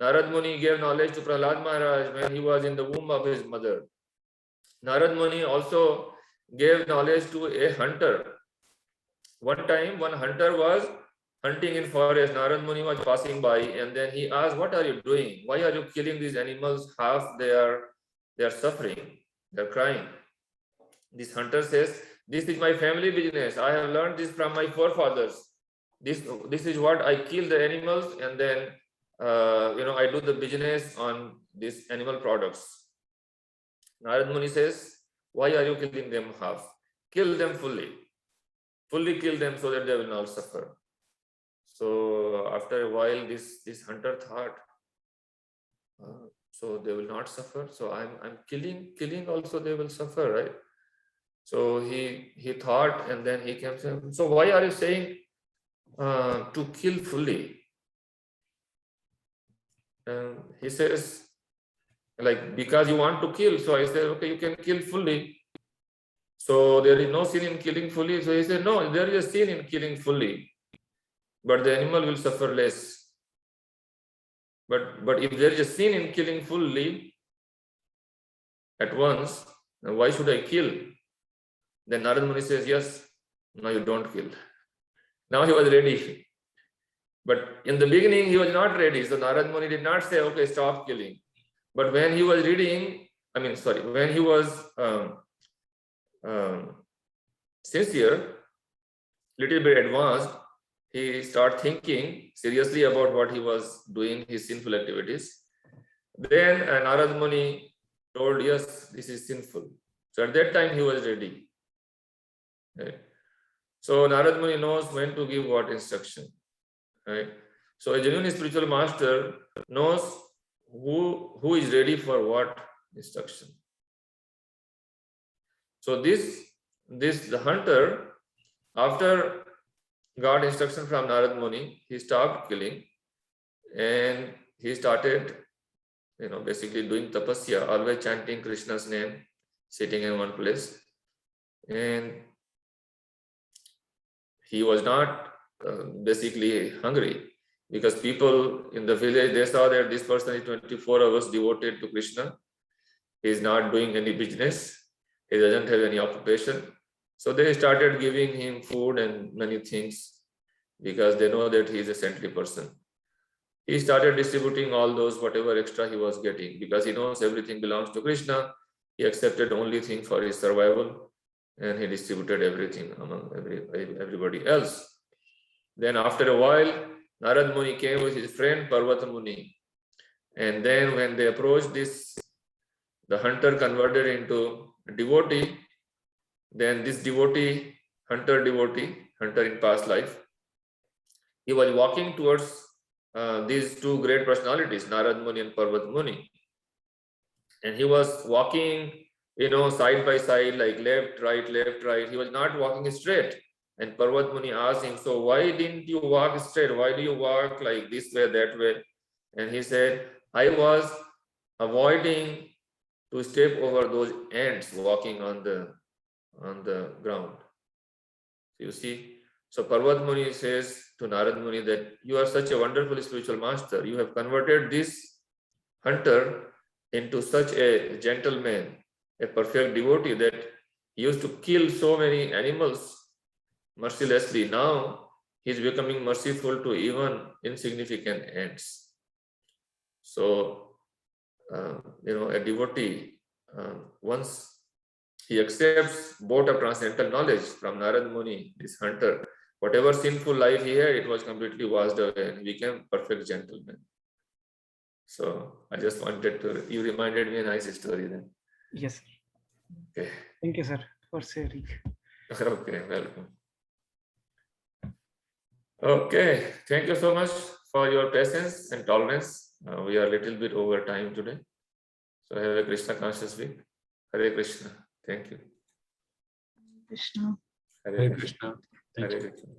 Narad Muni gave knowledge to Prahlad Maharaj when he was in the womb of his mother. Narad Muni also gave knowledge to a hunter. One time, one hunter was hunting in forest. Narad Muni was passing by, and then he asked, what are you doing? Why are you killing these animals? Half they are suffering, they are crying. This hunter says, this is my family business. I have learned this from my forefathers. This is what I kill the animals, and then I do the business on these animal products. Narad Muni says, why are you killing them half? Kill them fully. Fully kill them so that they will not suffer. So after a while, this hunter thought, so they will not suffer. So I'm killing also they will suffer, right? So he thought, and then he came saying, so why are you saying to kill fully? He says, like, because you want to kill. So I said, okay, you can kill fully. So there is no sin in killing fully. So he said, no, there is a sin in killing fully, but the animal will suffer less. But if there is a sin in killing fully at once, then why should I kill? Then Narad Muni says, yes, now you don't kill. Now he was ready. But in the beginning, he was not ready. So Narad Muni did not say, okay, stop killing. But when he was reading, when he was sincere, little bit advanced, he started thinking seriously about what he was doing, his sinful activities. Then Narad Muni told, yes, this is sinful. So at that time, he was ready. Right? So Narad Muni knows when to give what instruction. Right? So a genuine spiritual master knows who is ready for what instruction. So the hunter, after got instruction from Narad Muni, he stopped killing and he started, basically doing tapasya, always chanting Krishna's name, sitting in one place. And he was not basically hungry, because people in the village, they saw that this person is 24 hours devoted to Krishna. He is not doing any business. He doesn't have any occupation. So they started giving him food and many things, because they know that he is a saintly person. He started distributing all those, whatever extra he was getting, because he knows everything belongs to Krishna. He accepted only thing for his survival, and he distributed everything among everybody else. Then after a while, Narad Muni came with his friend Parvata Muni. And then when they approached this, the hunter converted into a devotee. Then this devotee, hunter in past life, he was walking towards these two great personalities, Narad Muni and Parvat Muni. And he was walking, side by side, like left, right. He was not walking straight. And Parvat Muni asked him, so why didn't you walk straight? Why do you walk like this way, that way? And he said, I was avoiding to step over those ants walking on the ground. You see? So Parvat Muni says to Narad Muni that you are such a wonderful spiritual master. You have converted this hunter into such a gentleman, a perfect devotee, that he used to kill so many animals mercilessly. Now he is becoming merciful to even insignificant ants. So, a devotee, once he accepts both of transcendental knowledge from Narad Muni, this hunter, whatever sinful life he had, it was completely washed away and he became perfect gentleman. So I just wanted to, you reminded me a nice story then. Yes, sir. Okay. Thank you, sir, for sharing. Okay, welcome. Okay, thank you so much for your patience and tolerance. We are a little bit over time today. So have a Krishna conscious week. Hare Krishna. Thank you. Krishna. Hare Krishna. Thank you. Hare Krishna.